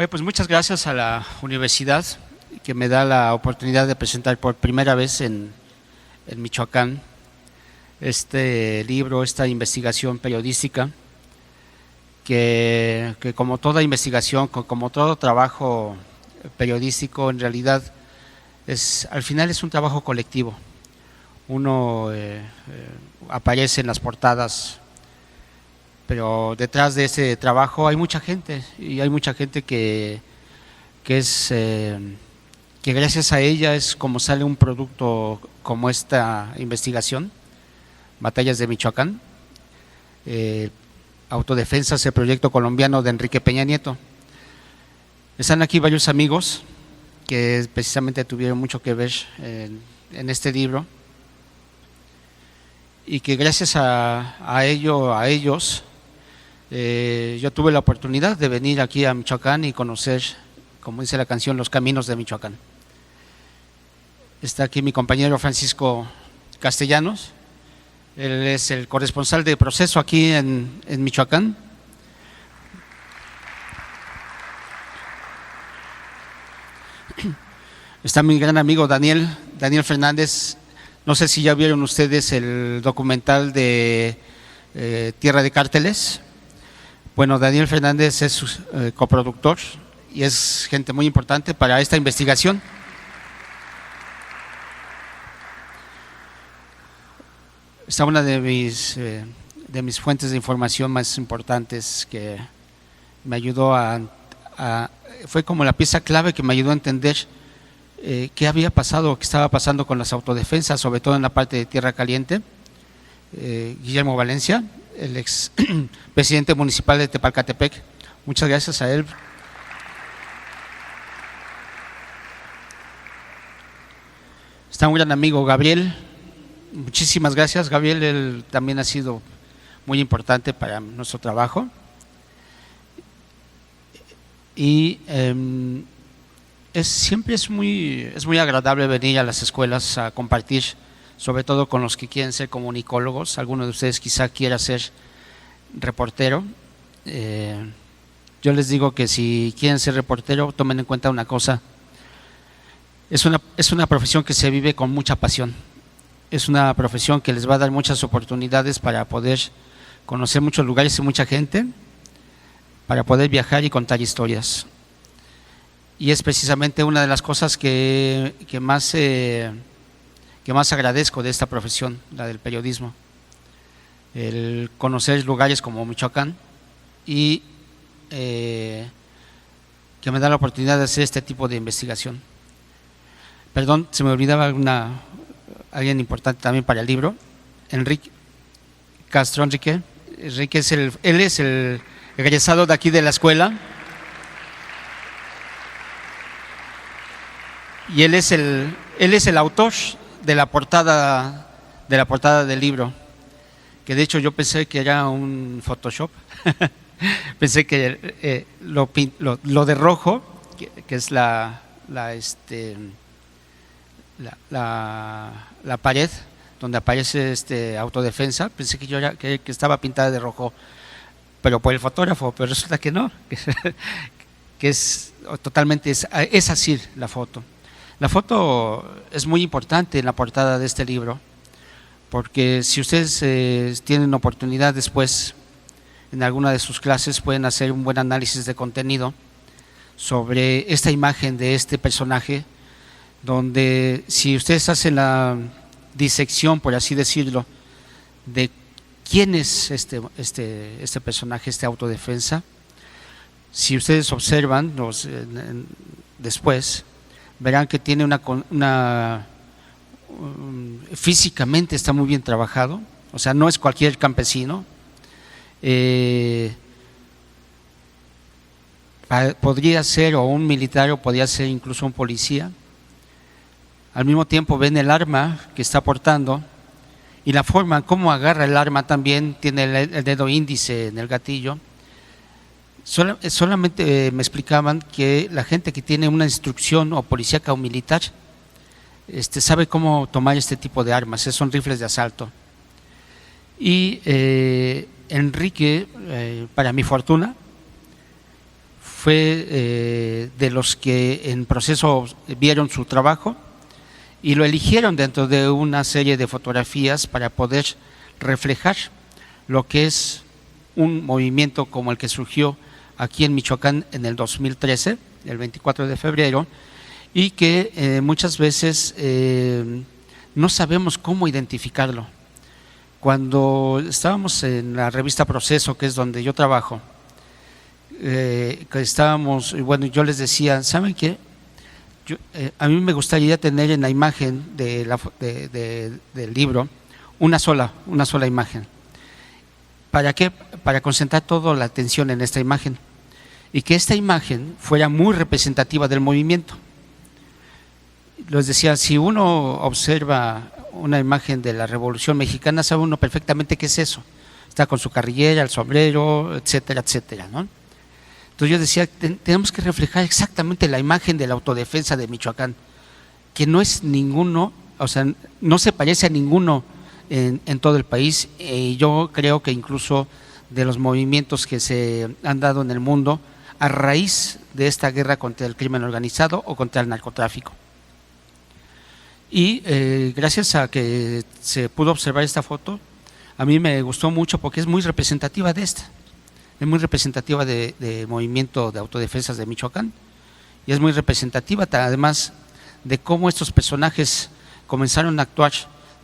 Bueno, pues muchas gracias a la universidad que me da la oportunidad de presentar por primera vez en Michoacán este libro, esta investigación periodística, que como toda investigación, como todo trabajo periodístico, en realidad al final es un trabajo colectivo. Uno aparece en las portadas, pero detrás de ese trabajo hay mucha gente, y hay mucha gente que gracias a ella es como sale un producto como esta investigación, Batallas de Michoacán, Autodefensas, el proyecto colombiano de Enrique Peña Nieto. Están aquí varios amigos que precisamente tuvieron mucho que ver en este libro, y que gracias a ellos, yo tuve la oportunidad de venir aquí a Michoacán y conocer, como dice la canción, los caminos de Michoacán. Está aquí mi compañero Francisco Castellanos, él es el corresponsal de Proceso aquí en Michoacán. Está mi gran amigo Daniel Fernández. No sé si ya vieron ustedes el documental de Tierra de Cárteles. Bueno, Daniel Fernández es su coproductor y es gente muy importante para esta investigación. Está una de mis fuentes de información más importantes, que me ayudó fue como la pieza clave que me ayudó a entender qué había pasado, qué estaba pasando con las autodefensas, sobre todo en la parte de Tierra Caliente. Guillermo Valencia, el ex presidente municipal de Tepalcatepec, muchas gracias a él. Está un gran amigo Gabriel, muchísimas gracias Gabriel, él también ha sido muy importante para nuestro trabajo. Y siempre es muy agradable venir a las escuelas a compartir, sobre todo con los que quieren ser comunicólogos. Alguno de ustedes quizá quiera ser reportero. Yo les digo que si quieren ser reportero, tomen en cuenta una cosa: es una profesión que se vive con mucha pasión, es una profesión que les va a dar muchas oportunidades para poder conocer muchos lugares y mucha gente, para poder viajar y contar historias. Y es precisamente una de las cosas que más agradezco de esta profesión, la del periodismo, el conocer lugares como Michoacán, y que me da la oportunidad de hacer este tipo de investigación. Perdón, se me olvidaba alguien importante también para el libro, Enrique Castro. Enrique él es el egresado de aquí de la escuela, y él es el autor de la portada del libro, que de hecho yo pensé que era un Photoshop. Pensé que lo de rojo, que es la pared donde aparece autodefensa, pensé que estaba pintada de rojo, pero por el fotógrafo, pero resulta que no, que es totalmente, es así la foto. La foto es muy importante en la portada de este libro, porque si ustedes tienen oportunidad después, en alguna de sus clases, pueden hacer un buen análisis de contenido sobre esta imagen de este personaje, donde si ustedes hacen la disección, por así decirlo, de quién es este personaje, este autodefensa, si ustedes observan después, verán que tiene físicamente está muy bien trabajado, o sea, no es cualquier campesino. Podría ser o un militar, o podría ser incluso un policía. Al mismo tiempo ven el arma que está portando, y la forma en cómo agarra el arma también, tiene el dedo índice en el gatillo. Solamente me explicaban que la gente que tiene una instrucción o policíaca o militar sabe cómo tomar este tipo de armas, son rifles de asalto. Y Enrique, para mi fortuna, fue de los que en proceso vieron su trabajo y lo eligieron dentro de una serie de fotografías para poder reflejar lo que es un movimiento como el que surgió aquí en Michoacán en el 2013, el 24 de febrero, y que muchas veces no sabemos cómo identificarlo. Cuando estábamos en la revista Proceso, que es donde yo trabajo, que estábamos, bueno, yo les decía, ¿saben qué? A mí me gustaría tener en la imagen del libro una sola imagen. ¿Para qué? Para concentrar toda la atención en esta imagen y que esta imagen fuera muy representativa del movimiento. Les decía, si uno observa una imagen de la Revolución Mexicana, sabe uno perfectamente qué es eso. Está con su carrillera, el sombrero, etcétera, etcétera, ¿no? Entonces yo decía, tenemos que reflejar exactamente la imagen de la autodefensa de Michoacán, que no es ninguno, o sea, no se parece a ninguno en todo el país, y yo creo que incluso de los movimientos que se han dado en el mundo a raíz de esta guerra contra el crimen organizado o contra el narcotráfico. Y gracias a que se pudo observar esta foto, a mí me gustó mucho porque es muy representativa de esta. Es muy representativa de movimiento de autodefensas de Michoacán y es muy representativa además de cómo estos personajes comenzaron a actuar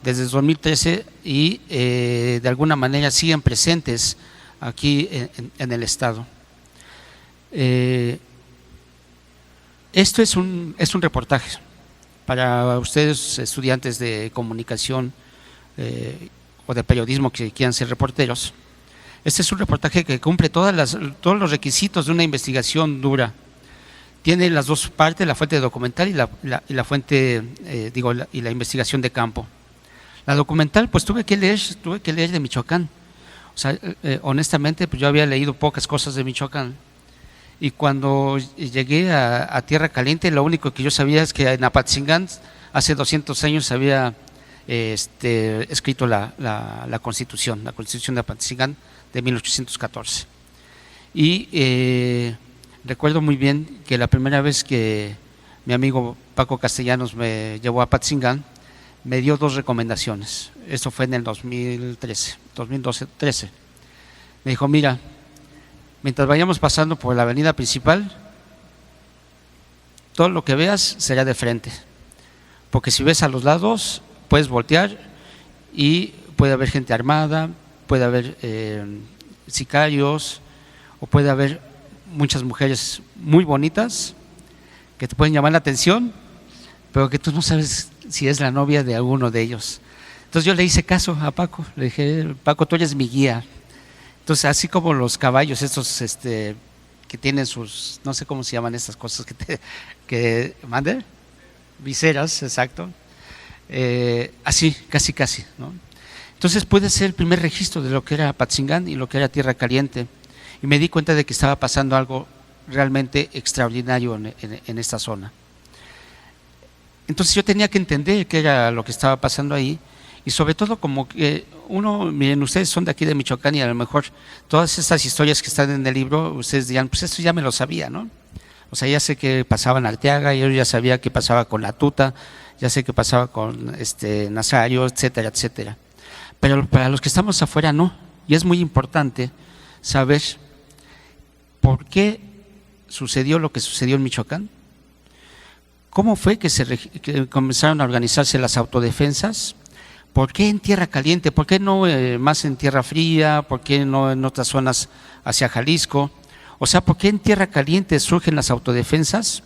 desde 2013 y de alguna manera siguen presentes aquí en el estado. Esto es un reportaje para ustedes, estudiantes de comunicación o de periodismo que quieran ser reporteros. Este es un reportaje que cumple todos los requisitos de una investigación dura. Tiene las dos partes, la fuente documental y la fuente, y la investigación de campo. La documental, pues tuve que leer de Michoacán. O sea, honestamente, pues yo había leído pocas cosas de Michoacán. Y cuando llegué a Tierra Caliente, lo único que yo sabía es que en Apatzingán, hace 200 años, había escrito la Constitución de Apatzingán de 1814. Y recuerdo muy bien que la primera vez que mi amigo Paco Castellanos me llevó a Apatzingán, me dio dos recomendaciones. Esto fue en el 2013. Me dijo, mira, mientras vayamos pasando por la avenida principal, todo lo que veas será de frente, porque si ves a los lados puedes voltear y puede haber gente armada, puede haber sicarios o puede haber muchas mujeres muy bonitas que te pueden llamar la atención, pero que tú no sabes si es la novia de alguno de ellos. Entonces yo le hice caso a Paco, le dije, Paco, tú eres mi guía. Entonces, así como los caballos estos que tienen sus, no sé cómo se llaman estas cosas que mande, viseras, exacto, así, casi, ¿no? Entonces pude ser el primer registro de lo que era Apatzingán y lo que era Tierra Caliente, y me di cuenta de que estaba pasando algo realmente extraordinario en esta zona. Entonces yo tenía que entender qué era lo que estaba pasando ahí, y sobre todo como que miren, ustedes son de aquí de Michoacán y a lo mejor todas estas historias que están en el libro, ustedes dirán, pues esto ya me lo sabía, ¿no? O sea, ya sé que pasaba en Arteaga, yo ya sabía qué pasaba con La Tuta, ya sé qué pasaba con Nazario, etcétera, etcétera. Pero para los que estamos afuera no, y es muy importante saber por qué sucedió lo que sucedió en Michoacán, cómo fue que comenzaron a organizarse las autodefensas. ¿Por qué en Tierra Caliente? ¿Por qué no más en Tierra Fría? ¿Por qué no en otras zonas hacia Jalisco? O sea, ¿por qué en Tierra Caliente surgen las autodefensas?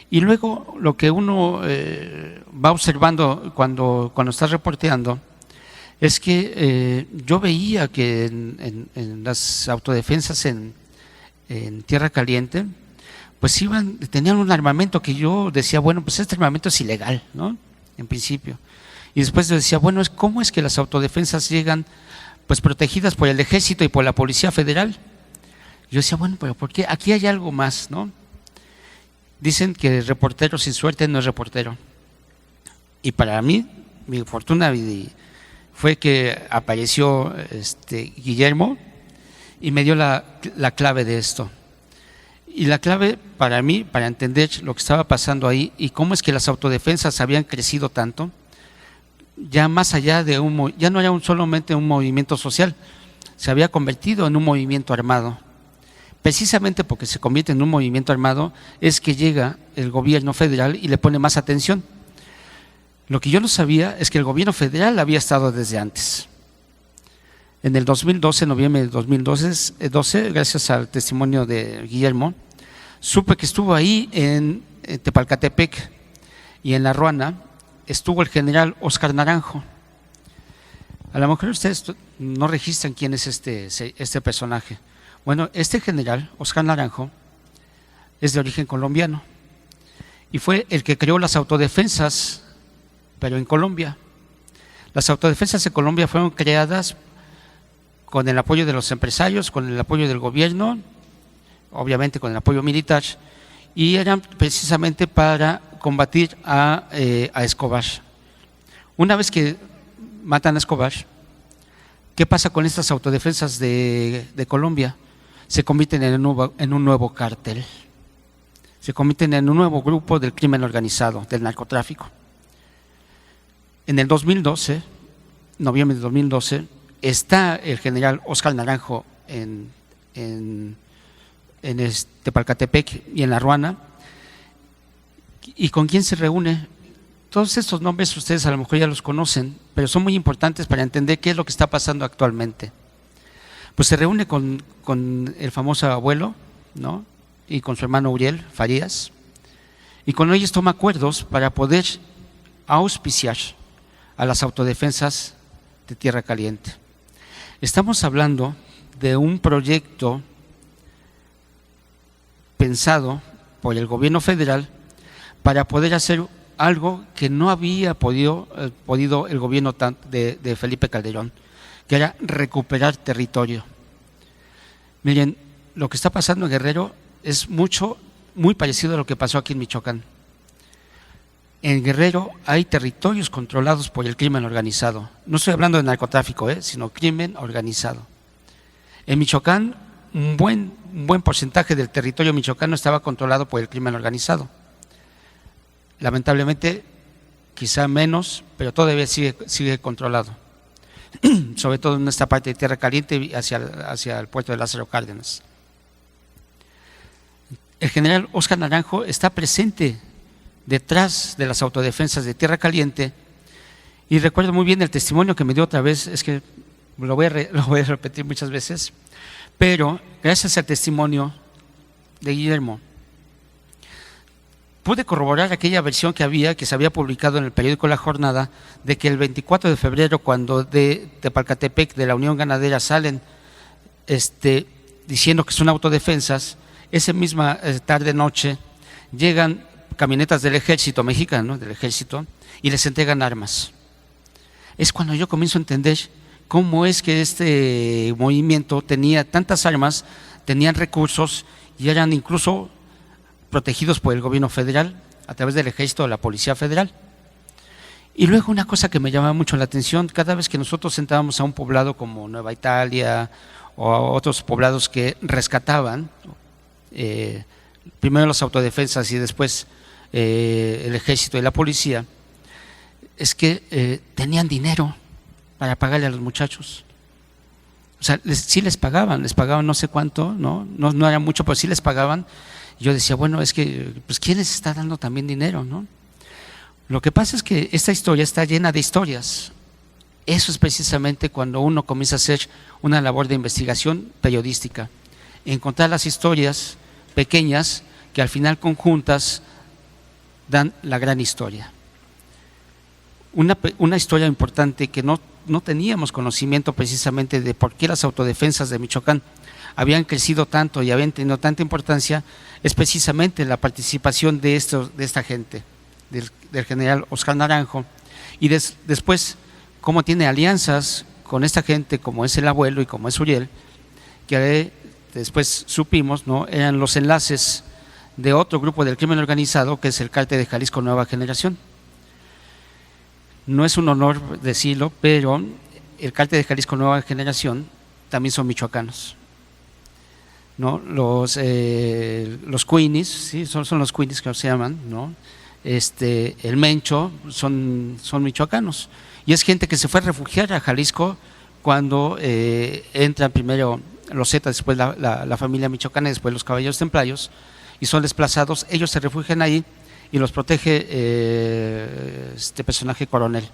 Y luego lo que uno va observando cuando está reporteando es que yo veía que en las autodefensas en Tierra Caliente, pues tenían un armamento que yo decía, bueno, pues este armamento es ilegal, ¿no? En principio. Y después yo decía, bueno, ¿cómo es que las autodefensas llegan pues protegidas por el Ejército y por la Policía Federal? Yo decía, bueno, pero ¿por qué? Aquí hay algo más, ¿no? Dicen que reportero sin suerte no es reportero. Y para mí, mi fortuna fue que apareció Guillermo y me dio la clave de esto. Y la clave para mí, para entender lo que estaba pasando ahí y cómo es que las autodefensas habían crecido tanto, ya más allá de ya no era solamente un movimiento social, se había convertido en un movimiento armado. Precisamente porque se convierte en un movimiento armado es que llega el gobierno federal y le pone más atención. Lo que yo no sabía es que el gobierno federal había estado desde antes. En el 2012, noviembre del 2012, gracias al testimonio de Guillermo, supe que estuvo ahí en Tepalcatepec y en La Ruana estuvo el general Óscar Naranjo. A lo mejor ustedes no registran quién es este personaje. Bueno, este general, Óscar Naranjo, es de origen colombiano y fue el que creó las autodefensas, pero en Colombia. Las autodefensas en Colombia fueron creadas con el apoyo de los empresarios, con el apoyo del gobierno, obviamente con el apoyo militar, y eran precisamente para combatir a Escobar. Una vez que matan a Escobar, ¿qué pasa con estas autodefensas de Colombia? Se convierten en un nuevo cártel, se convierten en un nuevo grupo del crimen organizado, del narcotráfico. En el 2012, noviembre de 2012, está el general Óscar Naranjo en Tepalcatepec y en La Ruana. ¿Y con quién se reúne? Todos estos nombres ustedes a lo mejor ya los conocen, pero son muy importantes para entender qué es lo que está pasando actualmente. Pues se reúne con el famoso abuelo, ¿no? Y con su hermano Uriel Farías, y con ellos toma acuerdos para poder auspiciar a las autodefensas de Tierra Caliente. Estamos hablando de un proyecto pensado por el gobierno federal para poder hacer algo que no había podido el gobierno de Felipe Calderón, que era recuperar territorio. Miren, lo que está pasando en Guerrero es muy parecido a lo que pasó aquí en Michoacán. En Guerrero hay territorios controlados por el crimen organizado. No estoy hablando de narcotráfico, sino crimen organizado. En Michoacán, un buen porcentaje del territorio michoacano estaba controlado por el crimen organizado. Lamentablemente, quizá menos, pero todavía sigue controlado. Sobre todo en esta parte de Tierra Caliente y hacia el puerto de Lázaro Cárdenas. El general Óscar Naranjo está presente detrás de las autodefensas de Tierra Caliente, y recuerdo muy bien el testimonio que me dio otra vez, es que lo voy a repetir muchas veces, pero gracias al testimonio de Guillermo pude corroborar aquella versión que se había publicado en el periódico La Jornada, de que el 24 de febrero, cuando de Tepalcatepec, de la Unión Ganadera, salen diciendo que son autodefensas, esa misma tarde-noche llegan camionetas del ejército mexicano, del ejército, y les entregan armas. Es cuando yo comienzo a entender cómo es que este movimiento tenía tantas armas, tenían recursos y eran incluso protegidos por el gobierno federal a través del ejército o la policía federal. Y luego una cosa que me llamaba mucho la atención, cada vez que nosotros entrábamos a un poblado como Nueva Italia o a otros poblados que rescataban, primero las autodefensas y después el ejército y la policía, es que tenían dinero para pagarle a los muchachos. O sea, sí les pagaban no sé cuánto, no era mucho, pero sí les pagaban. Yo decía, bueno, es que, pues, ¿quién les está dando también dinero, no? Lo que pasa es que esta historia está llena de historias. Eso es precisamente cuando uno comienza a hacer una labor de investigación periodística, encontrar las historias pequeñas que al final conjuntas dan la gran historia. Una historia importante que no teníamos conocimiento precisamente de por qué las autodefensas de Michoacán habían crecido tanto y habían tenido tanta importancia, es precisamente la participación de esta gente, del general Óscar Naranjo, y después cómo tiene alianzas con esta gente como es el abuelo y como es Uriel, que después supimos, eran los enlaces de otro grupo del crimen organizado, que es el Cártel de Jalisco Nueva Generación. No es un honor decirlo, pero el Cártel de Jalisco Nueva Generación también son michoacanos. ¿no? Los Queenies, ¿sí? son los Queenies que se llaman, ¿no? El Mencho son michoacanos, y es gente que se fue a refugiar a Jalisco cuando entran primero los Zetas, después la familia michoacana y después los caballeros templarios, y son desplazados. Ellos se refugian ahí y los protege este personaje coronel.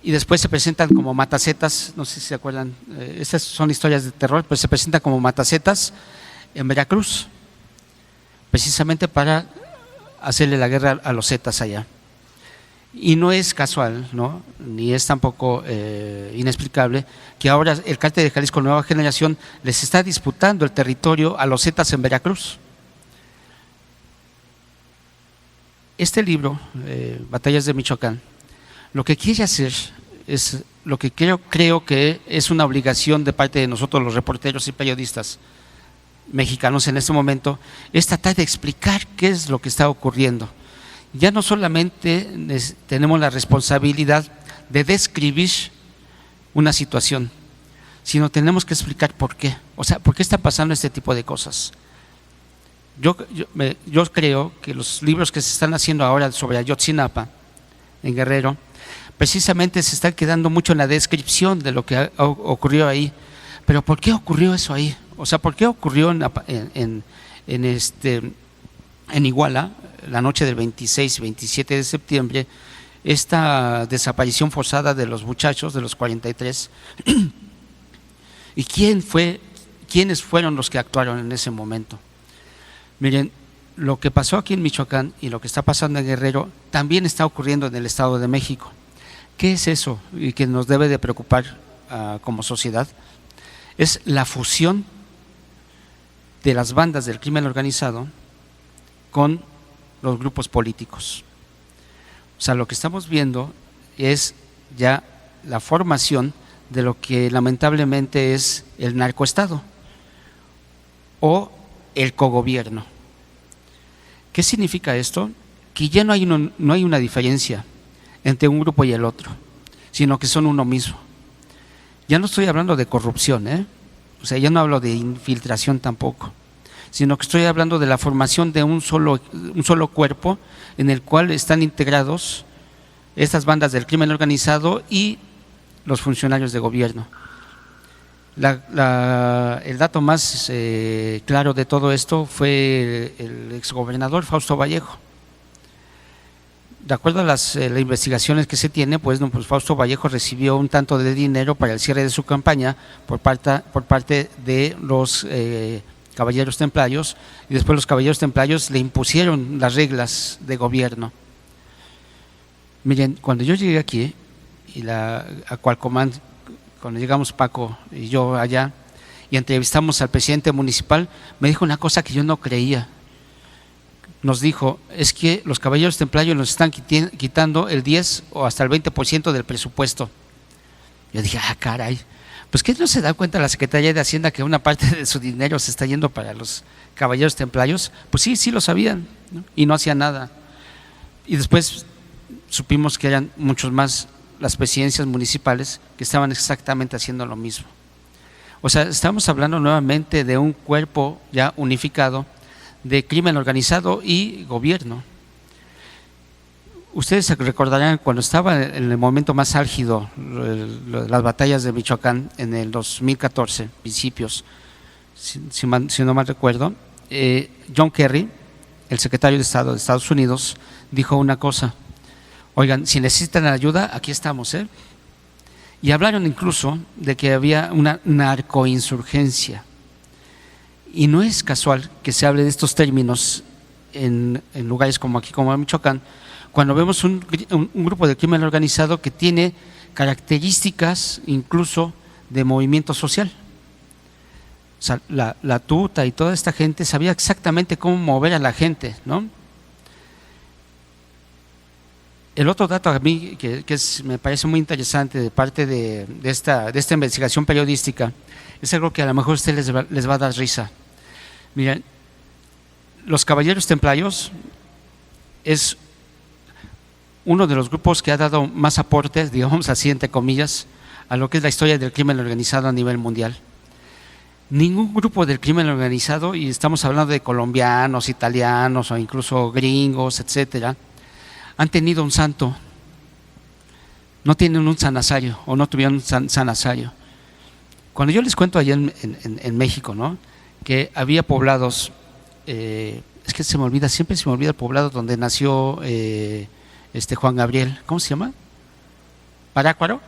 Y después se presentan como matacetas, no sé si se acuerdan, estas son historias de terror, pues se presentan como matacetas en Veracruz, precisamente para hacerle la guerra a los Zetas allá. Y no es casual, ¿no? Ni es tampoco inexplicable que ahora el Cártel de Jalisco Nueva Generación les está disputando el territorio a los Zetas en Veracruz. Este libro, Batallas de Michoacán, lo que quiere hacer es lo que creo que es una obligación de parte de nosotros los reporteros y periodistas mexicanos en este momento, es tratar de explicar qué es lo que está ocurriendo. Ya no solamente tenemos la responsabilidad de describir una situación, sino tenemos que explicar por qué, o sea, por qué está pasando este tipo de cosas. Yo creo que los libros que se están haciendo ahora sobre Ayotzinapa en Guerrero, precisamente se están quedando mucho en la descripción de lo que ocurrió ahí. Pero ¿por qué ocurrió eso ahí? O sea, ¿por qué ocurrió en Iguala, la noche del 26 y 27 de septiembre, esta desaparición forzada de los muchachos, de los 43? ¿Y quiénes fueron los que actuaron en ese momento? Miren, lo que pasó aquí en Michoacán y lo que está pasando en Guerrero también está ocurriendo en el Estado de México. ¿Qué es eso y que nos debe de preocupar como sociedad? Es la fusión de las bandas del crimen organizado con los grupos políticos. O sea, lo que estamos viendo es ya la formación de lo que lamentablemente es el narcoestado o el cogobierno. ¿Qué significa esto? Que ya no hay una diferencia entre un grupo y el otro, sino que son uno mismo. Ya no estoy hablando de corrupción, o sea, ya no hablo de infiltración tampoco, sino que estoy hablando de la formación de un solo cuerpo en el cual están integrados estas bandas del crimen organizado y los funcionarios de gobierno. El dato más claro de todo esto fue el exgobernador Fausto Vallejo. De acuerdo a las investigaciones que se tiene, pues Fausto Vallejo recibió un tanto de dinero para el cierre de su campaña por parte de los caballeros templarios, y después los caballeros templarios le impusieron las reglas de gobierno. Miren, cuando yo llegué aquí, a Cualcomán, cuando llegamos Paco y yo allá, y entrevistamos al presidente municipal, me dijo una cosa que yo no creía. Nos dijo, es que los caballeros templarios nos están quitando el 10 o hasta el 20% del presupuesto. Yo dije, caray, pues ¿qué no se da cuenta la Secretaría de Hacienda que una parte de su dinero se está yendo para los caballeros templarios? Pues sí lo sabían, ¿no? Y no hacían nada. Y después supimos que eran muchos más las presidencias municipales que estaban exactamente haciendo lo mismo. O sea, estamos hablando nuevamente de un cuerpo ya unificado de crimen organizado y gobierno. Ustedes se recordarán cuando estaba en el momento más álgido las batallas de Michoacán en el 2014, principios, si no mal recuerdo, John Kerry, el secretario de Estado de Estados Unidos, dijo una cosa: oigan, si necesitan ayuda, aquí estamos, Y hablaron incluso de que había una narcoinsurgencia. Y no es casual que se hable de estos términos en lugares como aquí, como Michoacán, cuando vemos un grupo de crimen organizado que tiene características incluso de movimiento social. O sea, la tuta y toda esta gente sabía exactamente cómo mover a la gente, ¿no? El otro dato a mí que me parece muy interesante de parte de esta investigación periodística es algo que a lo mejor a ustedes les va a dar risa. Miren, los caballeros templarios es uno de los grupos que ha dado más aportes, digamos así, entre comillas, a lo que es la historia del crimen organizado a nivel mundial. Ningún grupo del crimen organizado, y estamos hablando de colombianos, italianos o incluso gringos, etcétera, han tenido un santo. No tienen un San Nazario o no tuvieron un San Nazario. Cuando yo les cuento allá en México, ¿no?, que había poblados, es que se me olvida, siempre se me olvida el poblado donde nació Juan Gabriel, ¿cómo se llama? Parácuaro.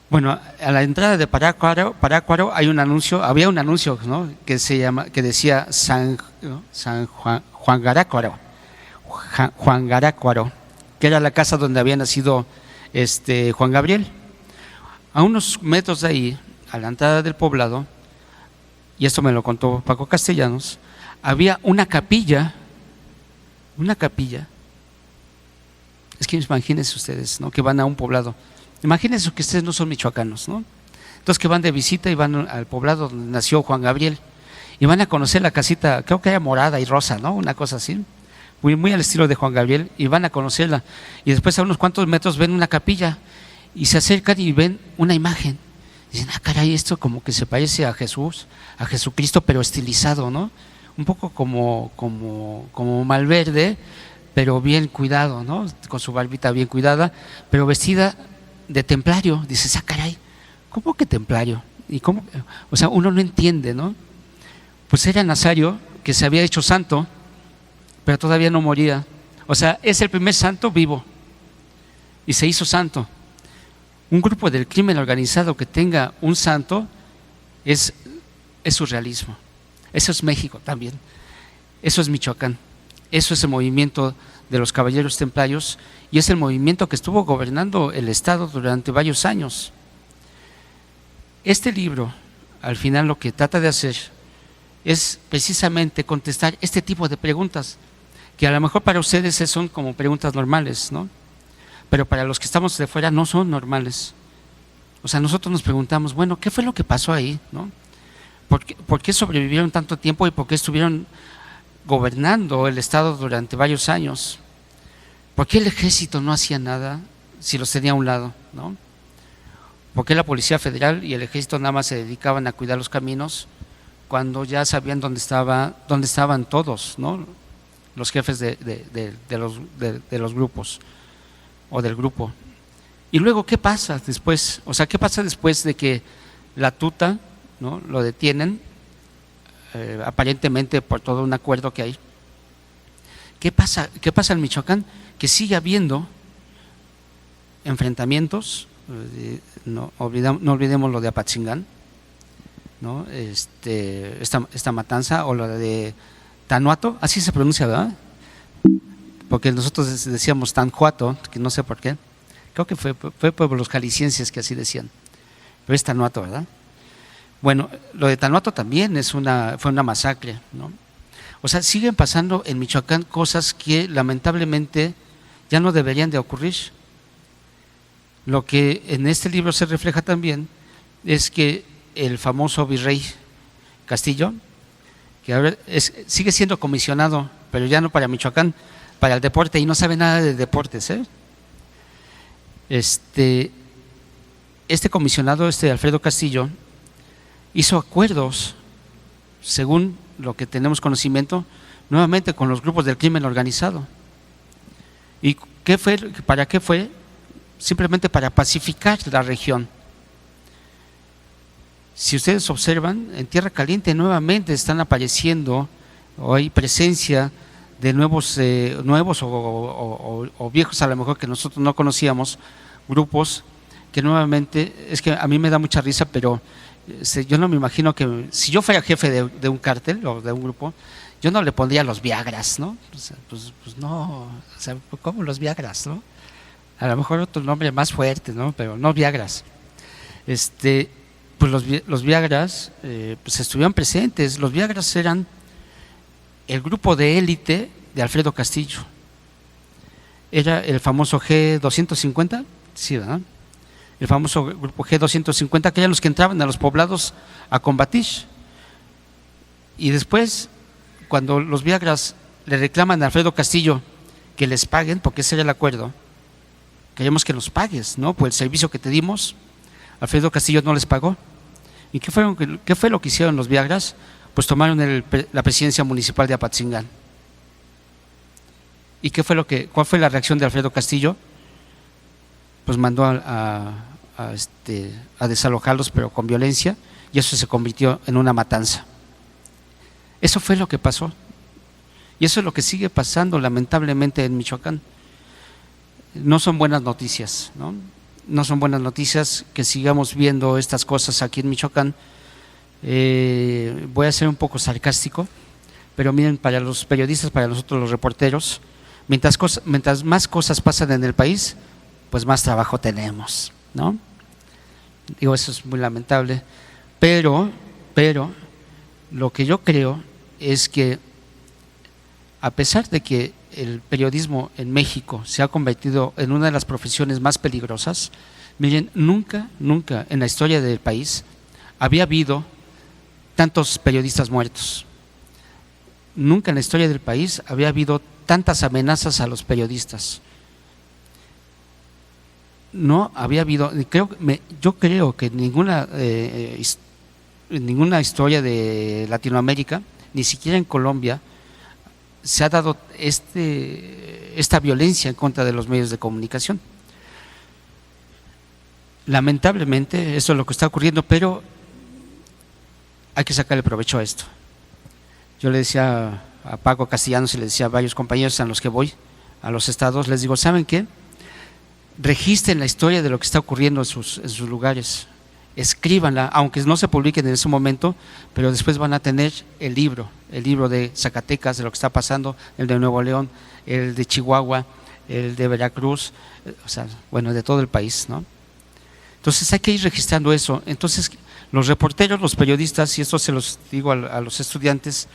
Bueno, a la entrada de Parácuaro hay un anuncio, había un anuncio, ¿no?, que decía San Juan Garácuaro, que era la casa donde había nacido Juan Gabriel. A unos metros de ahí, a la entrada del poblado, y esto me lo contó Paco Castellanos, había una capilla. Es que imagínense ustedes, ¿no?, que van a un poblado. Imagínense que ustedes no son michoacanos, ¿no? Entonces que van de visita y van al poblado donde nació Juan Gabriel y van a conocer la casita, creo que era morada y rosa, ¿no?, una cosa así, muy al estilo de Juan Gabriel, y van a conocerla. Y después a unos cuantos metros ven una capilla y se acercan y ven una imagen. Dicen, caray, esto como que se parece a Jesús, a Jesucristo, pero estilizado, ¿no? Un poco como Malverde, pero bien cuidado, ¿no?, con su barbita bien cuidada, pero vestida de templario. Dices, caray, ¿cómo que templario? ¿Y cómo? O sea, uno no entiende, ¿no? Pues era Nazario, que se había hecho santo, pero todavía no moría. O sea, es el primer santo vivo y se hizo santo. Un grupo del crimen organizado que tenga un santo es surrealismo. Eso es México también, eso es Michoacán, eso es el movimiento de los caballeros templarios y es el movimiento que estuvo gobernando el estado durante varios años. Este libro, al final, lo que trata de hacer es precisamente contestar este tipo de preguntas, que a lo mejor para ustedes son como preguntas normales, ¿no?, pero para los que estamos de fuera no son normales. O sea, nosotros nos preguntamos, bueno, ¿qué fue lo que pasó ahí, ¿no? ¿Por qué sobrevivieron tanto tiempo y por qué estuvieron gobernando el estado durante varios años? ¿Por qué el ejército no hacía nada si los tenía a un lado, ¿no? ¿Por qué la Policía Federal y el ejército nada más se dedicaban a cuidar los caminos cuando ya sabían dónde estaban todos, ¿no?, los jefes de los grupos o del grupo? Y luego, ¿qué pasa después? O sea, ¿qué pasa después de que la tuta, ¿no?, lo detienen, aparentemente por todo un acuerdo que hay? ¿Qué pasa en Michoacán? Que sigue habiendo enfrentamientos. No olvidemos lo de Apatzingán, ¿no?, esta matanza, o lo de Tanuato, así se pronuncia, ¿verdad? Porque nosotros decíamos Tanjuato, que no sé por qué, creo que fue por los jaliscienses que así decían, pero es Tanuato, ¿verdad? Bueno, lo de Tanuato también fue una masacre, ¿no? O sea, siguen pasando en Michoacán cosas que lamentablemente ya no deberían de ocurrir. Lo que en este libro se refleja también es que el famoso virrey Castillo, que ahora sigue siendo comisionado, pero ya no para Michoacán, para el deporte, y no sabe nada de deportes, ¿eh? Este comisionado, Alfredo Castillo, hizo acuerdos, según lo que tenemos conocimiento, nuevamente con los grupos del crimen organizado. ¿Y para qué fue? Simplemente para pacificar la región. Si ustedes observan, en Tierra Caliente nuevamente están apareciendo, o hay presencia de nuevos o viejos, a lo mejor, que nosotros no conocíamos, grupos que nuevamente, es que a mí me da mucha risa, pero yo no me imagino que, si yo fuera jefe de un cártel o de un grupo, yo no le pondría los Viagras, ¿no? O sea, pues no, o sea, ¿cómo los Viagras, no? A lo mejor otro nombre más fuerte, ¿no?, pero no Viagras. Pues los Viagras pues estuvieron presentes. Los Viagras eran el grupo de élite de Alfredo Castillo. Era el famoso G250, sí, ¿verdad? El famoso grupo G250, que eran los que entraban a los poblados a combatir. Y después, cuando los Viagras le reclaman a Alfredo Castillo que les paguen, porque ese era el acuerdo, queremos que nos pagues, ¿no?, por el servicio que te dimos, Alfredo Castillo no les pagó. ¿Y qué fue lo que hicieron los Viagras? Pues tomaron la presidencia municipal de Apatzingán. ¿Y cuál fue la reacción de Alfredo Castillo? Pues mandó a desalojarlos, pero con violencia, y eso se convirtió en una matanza. Eso fue lo que pasó, y eso es lo que sigue pasando lamentablemente en Michoacán. No son buenas noticias, ¿no? No son buenas noticias que sigamos viendo estas cosas aquí en Michoacán. Voy a ser un poco sarcástico, pero miren, para los periodistas, para nosotros los reporteros, mientras más cosas pasan en el país, pues más trabajo tenemos, ¿no? Digo, eso es muy lamentable, pero lo que yo creo es que a pesar de que el periodismo en México se ha convertido en una de las profesiones más peligrosas, miren, nunca en la historia del país había habido tantos periodistas muertos. Nunca en la historia del país había habido tantas amenazas a los periodistas. No había habido, yo creo que en ninguna historia de Latinoamérica, ni siquiera en Colombia, se ha dado esta violencia en contra de los medios de comunicación. Lamentablemente eso es lo que está ocurriendo, pero hay que sacarle provecho a esto. Yo le decía a Paco Castellanos y le decía a varios compañeros a los que voy a los estados, les digo, ¿saben qué? Registren la historia de lo que está ocurriendo en sus lugares, escríbanla, aunque no se publiquen en ese momento, pero después van a tener el libro de Zacatecas, de lo que está pasando, el de Nuevo León, el de Chihuahua, el de Veracruz, o sea, bueno, de todo el país, ¿no? Entonces hay que ir registrando eso. Entonces los reporteros, los periodistas, y esto se los digo a los estudiantes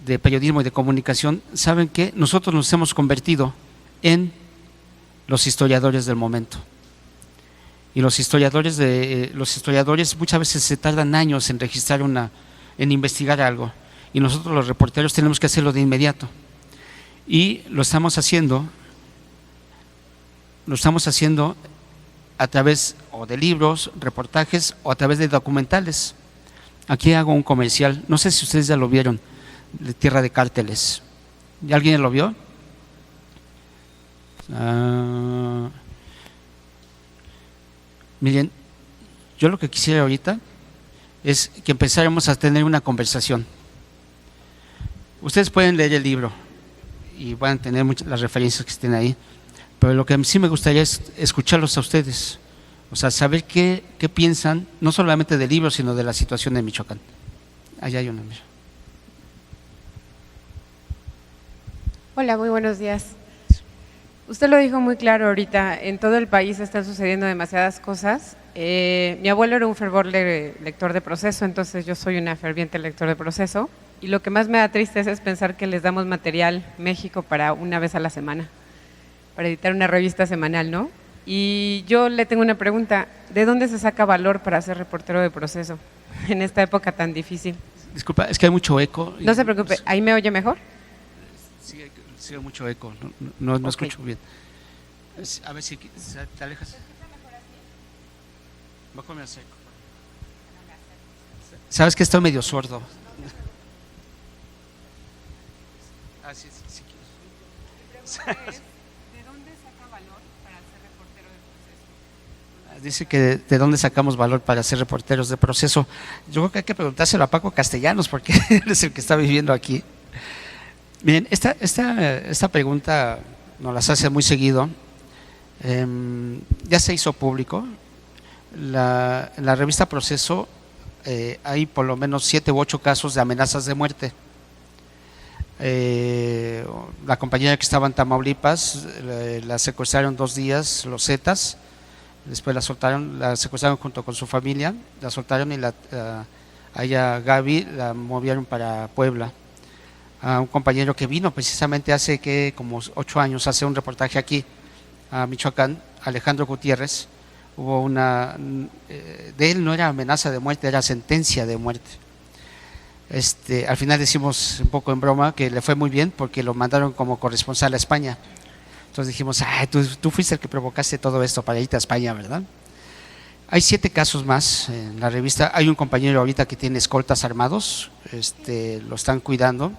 de periodismo y de comunicación, saben que nosotros nos hemos convertido en los historiadores del momento. Y los historiadores muchas veces se tardan años en registrar en investigar algo, y nosotros los reporteros tenemos que hacerlo de inmediato. Y lo estamos haciendo a través o de libros, reportajes, o a través de documentales. Aquí hago un comercial, no sé si ustedes ya lo vieron, de Tierra de Cárteles. ¿Ya alguien lo vio? Miren, yo lo que quisiera ahorita es que empezáramos a tener una conversación. Ustedes pueden leer el libro y van a tener las referencias que estén ahí, pero lo que sí me gustaría es escucharlos a ustedes, o sea, saber qué piensan, no solamente del libro, sino de la situación de Michoacán. Allá hay una. Hola, muy buenos días. Usted lo dijo muy claro ahorita, en todo el país están sucediendo demasiadas cosas. Mi abuelo era un lector de Proceso, entonces yo soy una ferviente lector de Proceso, y lo que más me da tristeza es pensar que les damos material México para una vez a la semana, para editar una revista semanal, ¿no? Y yo le tengo una pregunta, ¿de dónde se saca valor para ser reportero de Proceso en esta época tan difícil? Disculpa, es que hay mucho eco. No se preocupe, ¿ahí me oye mejor? Sí, hay mucho eco, no okay. Escucho bien. A ver si te alejas. Mejor me acerco. Sabes que estoy medio sordo. Sí. Mi pregunta es, ¿de dónde saca valor para ser reportero de Proceso? Dice que de dónde sacamos valor para ser reporteros de Proceso. Yo creo que hay que preguntárselo a Paco Castellanos, porque él es el que está viviendo aquí. Miren, esta pregunta nos las hace muy seguido. Ya se hizo público. En la revista Proceso hay por lo menos 7 u 8 casos de amenazas de muerte. La compañera que estaba en Tamaulipas la secuestraron 2 días los Zetas, después la secuestraron junto con su familia, la soltaron y a ella, Gaby, la movieron para Puebla. A un compañero que vino precisamente hace como 8 años a hacer un reportaje aquí a Michoacán, Alejandro Gutiérrez, hubo de él no era amenaza de muerte, era sentencia de muerte. Al final decimos un poco en broma que le fue muy bien porque lo mandaron como corresponsal a España. Entonces dijimos, tú fuiste el que provocaste todo esto para irte a España, ¿verdad? Hay 7 casos más en la revista. Hay un compañero ahorita que tiene escoltas armados, lo están cuidando.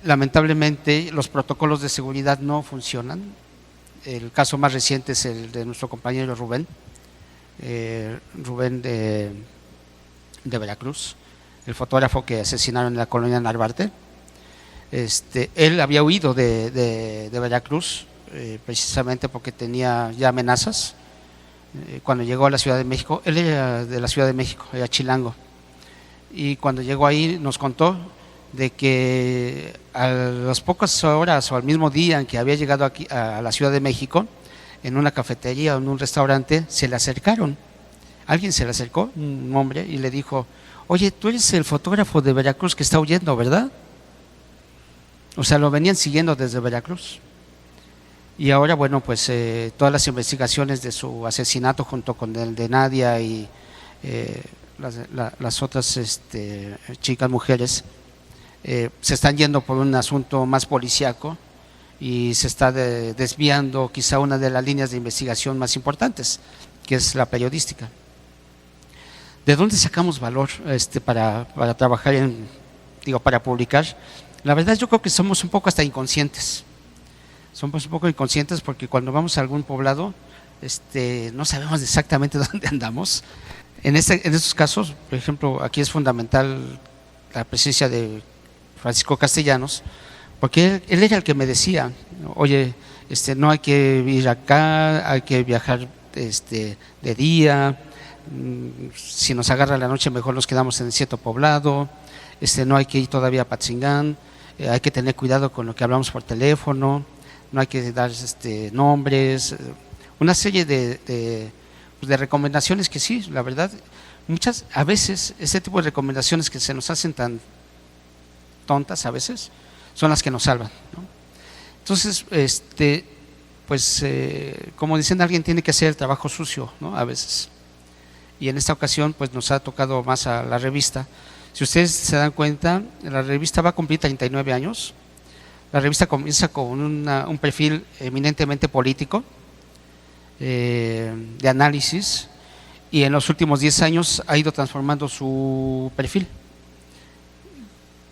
Lamentablemente los protocolos de seguridad no funcionan. El caso más reciente es el de nuestro compañero Rubén, Rubén de Veracruz, el fotógrafo que asesinaron en la colonia Narvarte. Él había huido de Veracruz precisamente porque tenía ya amenazas. Cuando llegó a la Ciudad de México, él era de la Ciudad de México, era chilango, y cuando llegó ahí nos contó de que a las pocas horas o al mismo día en que había llegado aquí a la Ciudad de México, en una cafetería o en un restaurante, se le acercaron. Alguien se le acercó, un hombre, y le dijo: oye, tú eres el fotógrafo de Veracruz que está huyendo, ¿verdad? O sea, lo venían siguiendo desde Veracruz. Y ahora, bueno, pues todas las investigaciones de su asesinato junto con el de Nadia y las otras chicas, mujeres, se están yendo por un asunto más policíaco y se está desviando quizá una de las líneas de investigación más importantes, que es la periodística. ¿De dónde sacamos valor para trabajar para publicar? La verdad yo creo que somos un poco hasta inconscientes. Somos un poco inconscientes porque cuando vamos a algún poblado no sabemos exactamente dónde andamos. En estos casos, por ejemplo, aquí es fundamental la presencia de Francisco Castellanos, porque él era el que me decía: oye, no hay que ir acá, hay que viajar de día, si nos agarra la noche mejor nos quedamos en cierto poblado, no hay que ir todavía a Patzingán, hay que tener cuidado con lo que hablamos por teléfono, no hay que dar nombres, una serie de recomendaciones que sí, la verdad, a veces ese tipo de recomendaciones que se nos hacen tan tontas a veces, son las que nos salvan, ¿no? Entonces, como dicen, alguien tiene que hacer el trabajo sucio, ¿no? A veces. Y en esta ocasión, pues nos ha tocado más a la revista. Si ustedes se dan cuenta, la revista va a cumplir 39 años. La revista comienza con un perfil eminentemente político, de análisis, y en los últimos 10 años ha ido transformando su perfil,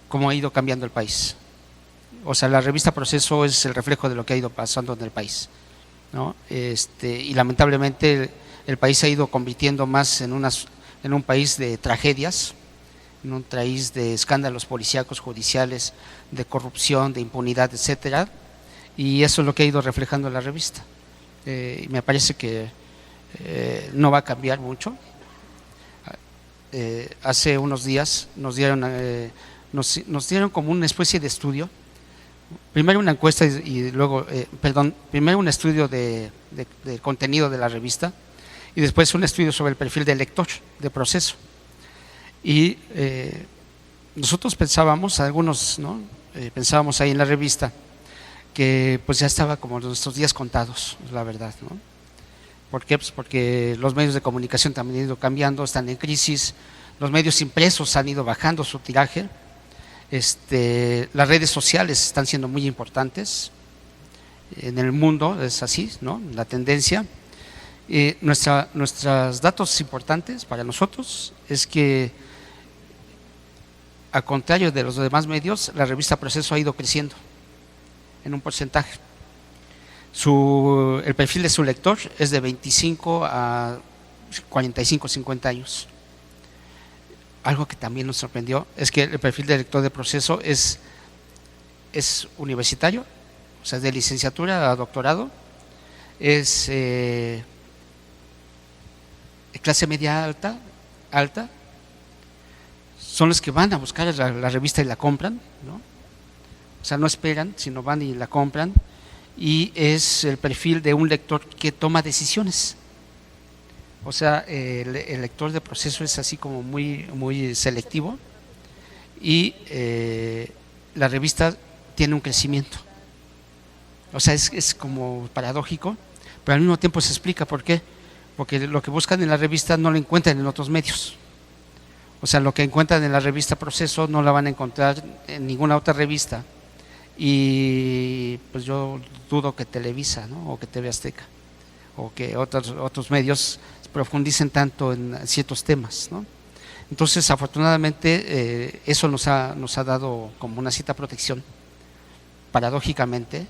como ha ido cambiando el país. O sea, la revista Proceso es el reflejo de lo que ha ido pasando en el país, ¿no? Y lamentablemente el país ha ido convirtiendo más en un país de tragedias, en un país de escándalos policíacos, judiciales, de corrupción, de impunidad, etcétera, y eso es lo que ha ido reflejando la revista. Y me parece que no va a cambiar mucho. Hace unos días nos dieron como una especie de estudio, primero una encuesta y luego, primero un estudio del contenido de la revista y después un estudio sobre el perfil del lector de Proceso. Y nosotros pensábamos, algunos, ¿no? Pensábamos ahí en la revista que pues ya estaba como nuestros días contados, la verdad, ¿no? ¿Por qué? Pues porque los medios de comunicación también han ido cambiando, están en crisis, los medios impresos han ido bajando su tiraje, las redes sociales están siendo muy importantes en el mundo, es así, ¿no? La tendencia. Nuestros datos importantes para nosotros es que, a contrario de los demás medios, la revista Proceso ha ido creciendo en un porcentaje. El perfil de su lector es de 25 a 45, 50 años. Algo que también nos sorprendió es que el perfil del lector de Proceso es universitario, o sea, de licenciatura a doctorado, es clase media alta, son los que van a buscar la revista y la compran, ¿no? O sea, no esperan, sino van y la compran, y es el perfil de un lector que toma decisiones. O sea, el lector de Proceso es así como muy, muy selectivo, y la revista tiene un crecimiento. O sea, es como paradójico, pero al mismo tiempo se explica por qué. Porque lo que buscan en la revista no lo encuentran en otros medios. O sea, lo que encuentran en la revista Proceso no la van a encontrar en ninguna otra revista. Y pues yo dudo que Televisa, ¿no? O que TV Azteca. o que otros medios profundicen tanto en ciertos temas, ¿no? Entonces, afortunadamente, eso nos ha dado como una cierta protección, paradójicamente,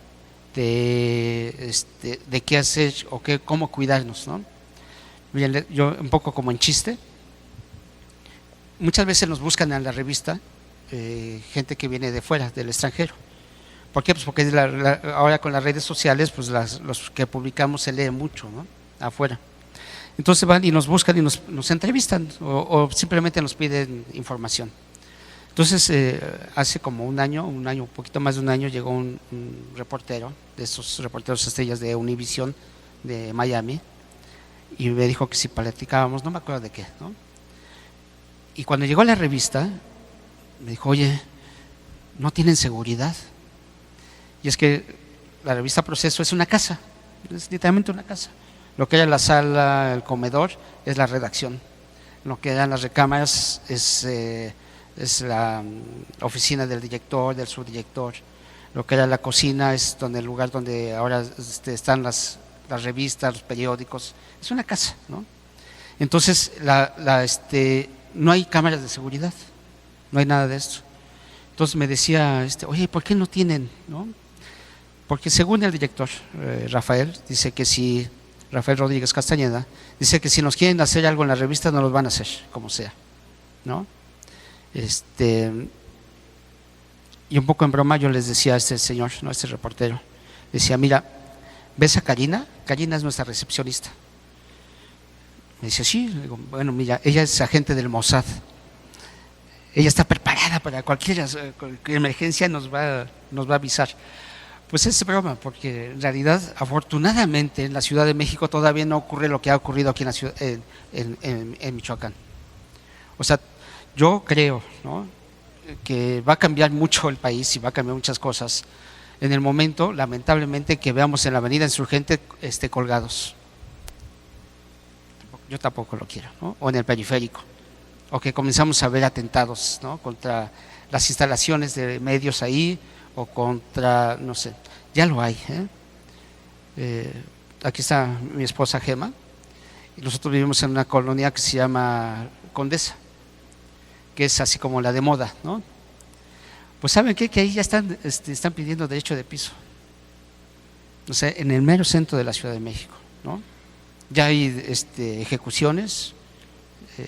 de qué hacer o cómo cuidarnos, ¿no? Miren, yo un poco como en chiste, muchas veces nos buscan en la revista gente que viene de fuera, del extranjero. ¿Por qué? Pues porque ahora con las redes sociales, pues los que publicamos se lee mucho, ¿no? Afuera. Entonces van y nos buscan y nos entrevistan o simplemente nos piden información. Entonces, hace como un año, un poquito más de un año, llegó un reportero, de esos reporteros estrellas de Univision, de Miami, y me dijo que si platicábamos, no me acuerdo de qué, ¿no? Y cuando llegó a la revista, me dijo, oye, ¿no tienen seguridad? Y es que la revista Proceso es una casa, es literalmente una casa. Lo que era la sala, el comedor, es la redacción. Lo que eran las recámaras es la oficina del director, del subdirector. Lo que era la cocina es el lugar donde ahora están las revistas, los periódicos. Es una casa, ¿no? Entonces, no hay cámaras de seguridad, no hay nada de esto. Entonces me decía, oye, ¿por qué no tienen, no? Porque según el director, Rafael Rodríguez Castañeda, dice que si nos quieren hacer algo en la revista, no los van a hacer, como sea, ¿no? Y un poco en broma yo les decía a este señor, ¿no? A este reportero, decía, mira, ¿ves a Karina? Karina es nuestra recepcionista. Me dice, sí. Le digo, bueno, mira, ella es agente del Mossad. Ella está preparada para cualquier emergencia, nos va a avisar. Pues es broma, porque en realidad, afortunadamente, en la Ciudad de México todavía no ocurre lo que ha ocurrido aquí en la ciudad, en Michoacán. O sea, yo creo, ¿no?, que va a cambiar mucho el país y va a cambiar muchas cosas en el momento, lamentablemente, que veamos en la Avenida Insurgente colgados. Yo tampoco lo quiero, ¿no? O en el periférico, o que comenzamos a ver atentados, ¿no?, contra las instalaciones de medios ahí, o contra, no sé, ya lo hay, aquí está mi esposa Gema, y nosotros vivimos en una colonia que se llama Condesa, que es así como la de moda, ¿no? Pues ¿saben qué? Que ahí ya están pidiendo derecho de piso, o sea, en el mero centro de la Ciudad de México, ¿no? Ya hay ejecuciones,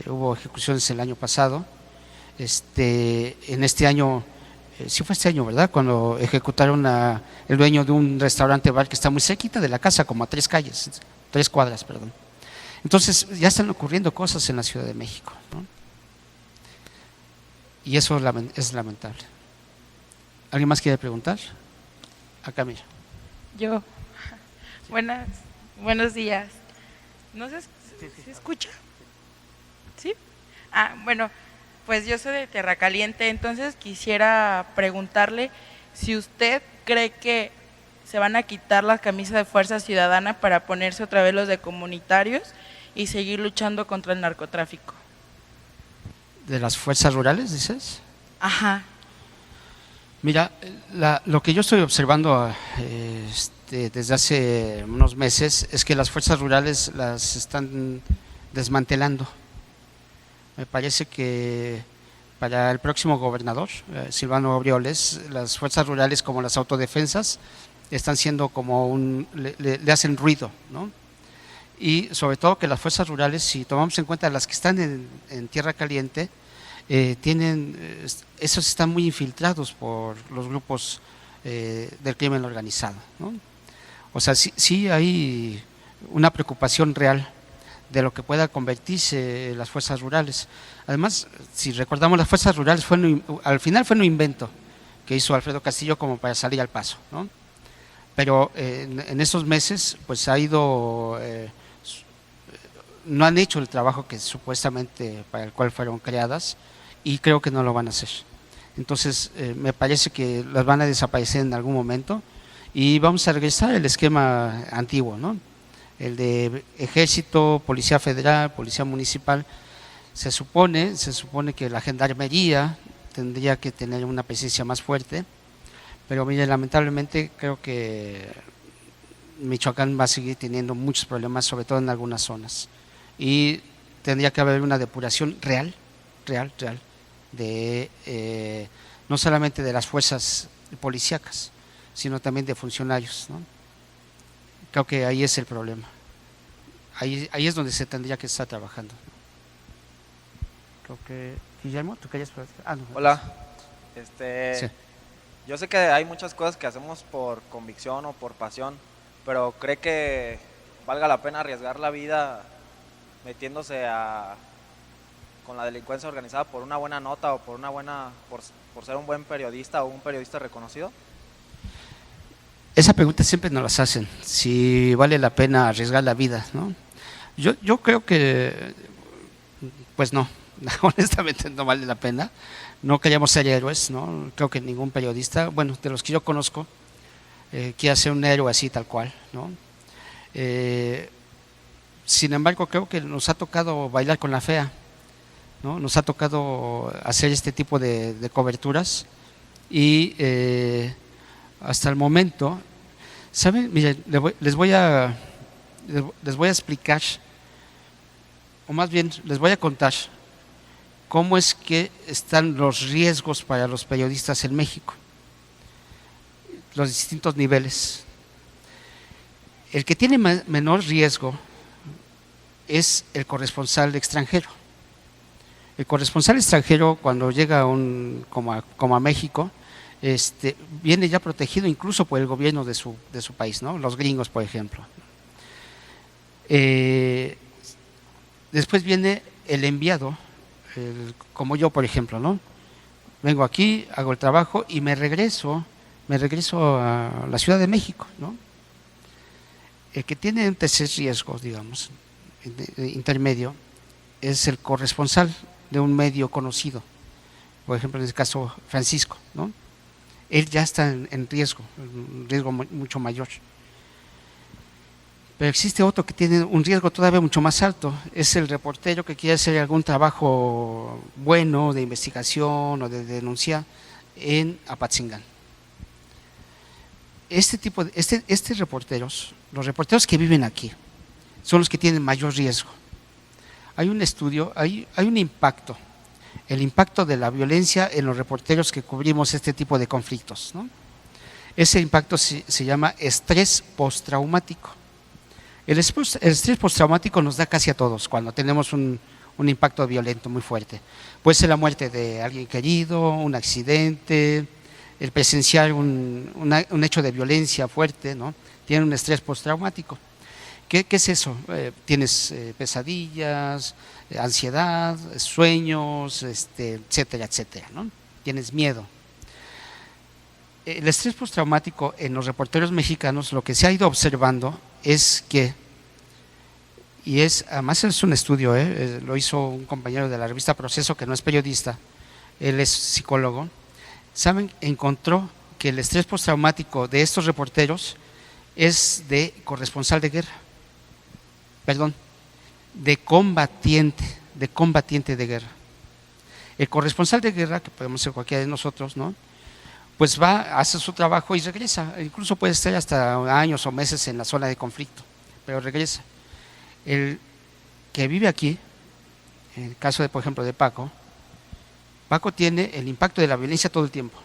hubo ejecuciones el año pasado, en este año, sí fue este año, ¿verdad?, cuando ejecutaron el dueño de un restaurante bar que está muy cerquita de la casa, como a 3 cuadras, perdón. Entonces ya están ocurriendo cosas en la Ciudad de México, ¿no? Y eso es lamentable. ¿Alguien más quiere preguntar? Acá, mira. Yo. Buenos días. ¿No se escucha? ¿Sí? Bueno, pues yo soy de Tierra Caliente, entonces quisiera preguntarle si usted cree que se van a quitar las camisas de Fuerza Ciudadana para ponerse otra vez los de comunitarios y seguir luchando contra el narcotráfico. ¿De las fuerzas rurales, dices? Ajá. Mira, lo que yo estoy observando desde hace unos meses es que las fuerzas rurales las están desmantelando. Me parece que para el próximo gobernador, Silvano Aureoles, las fuerzas rurales como las autodefensas están siendo como le hacen ruido, ¿no? Y sobre todo que las fuerzas rurales, si tomamos en cuenta las que están en Tierra Caliente, esos están muy infiltrados por los grupos del crimen organizado, ¿no? O sea, sí hay una preocupación real de lo que pueda convertirse las fuerzas rurales. Además, si recordamos, las fuerzas rurales al final fue un invento que hizo Alfredo Castillo como para salir al paso, ¿no? Pero en esos meses pues no han hecho el trabajo que supuestamente para el cual fueron creadas, y creo que no lo van a hacer. Entonces me parece que las van a desaparecer en algún momento y vamos a regresar al esquema antiguo, ¿no?, el de ejército, policía federal, policía municipal. Se supone que la gendarmería tendría que tener una presencia más fuerte, pero mire, lamentablemente creo que Michoacán va a seguir teniendo muchos problemas, sobre todo en algunas zonas. Y tendría que haber una depuración real, de no solamente de las fuerzas policíacas, sino también de funcionarios, ¿no? Creo que ahí es el problema. Ahí es donde se tendría que estar trabajando. Creo que Guillermo, ¿tú querías platicar? No. Hola. Sí. Yo sé que hay muchas cosas que hacemos por convicción o por pasión, pero ¿cree que valga la pena arriesgar la vida metiéndose con la delincuencia organizada por una buena nota o por ser un buen periodista o un periodista reconocido? Esa pregunta siempre nos las hacen, si vale la pena arriesgar la vida, ¿no? Yo creo que, pues no, honestamente no vale la pena. No queríamos ser héroes, ¿no? Creo que ningún periodista, bueno, de los que yo conozco, quiere ser un héroe así tal cual, ¿no? Sin embargo, creo que nos ha tocado bailar con la fea, ¿no? Nos ha tocado hacer este tipo de coberturas y hasta el momento, ¿saben? Miren, les voy a explicar, o más bien les voy a contar cómo es que están los riesgos para los periodistas en México, los distintos niveles. El que tiene menor riesgo es el corresponsal extranjero. El corresponsal extranjero, cuando llega como a México, viene ya protegido incluso por el gobierno de su país, ¿no? Los gringos, por ejemplo. Después viene el enviado, como yo, por ejemplo, ¿no? Vengo aquí, hago el trabajo y me regreso a la Ciudad de México, ¿no? El que tiene un tercer riesgo, digamos, intermedio, es el corresponsal de un medio conocido, por ejemplo, en este caso Francisco, ¿no? Él ya está en riesgo, un riesgo mucho mayor. Pero existe otro que tiene un riesgo todavía mucho más alto, es el reportero que quiere hacer algún trabajo bueno de investigación o de denuncia en Apatzingán. Los reporteros que viven aquí, son los que tienen mayor riesgo. Hay un estudio, hay un impacto, el impacto de la violencia en los reporteros que cubrimos este tipo de conflictos, ¿no? Ese impacto se llama estrés postraumático. El estrés postraumático nos da casi a todos cuando tenemos un impacto violento muy fuerte. Puede ser la muerte de alguien querido, un accidente, el presenciar un hecho de violencia fuerte, ¿no? Tiene un estrés postraumático. ¿Qué es eso? Tienes pesadillas, ansiedad, sueños, etcétera, etcétera, ¿no? Tienes miedo. El estrés postraumático en los reporteros mexicanos, lo que se ha ido observando es que, además es un estudio, lo hizo un compañero de la revista Proceso, que no es periodista, él es psicólogo, ¿saben? Encontró que el estrés postraumático de estos reporteros es de corresponsal de guerra, de combatiente de guerra. El corresponsal de guerra, que podemos ser cualquiera de nosotros, ¿no? Pues va, hace su trabajo y regresa, incluso puede estar hasta años o meses en la zona de conflicto, pero regresa. El que vive aquí, en el caso de, por ejemplo, de Paco tiene el impacto de la violencia todo el tiempo,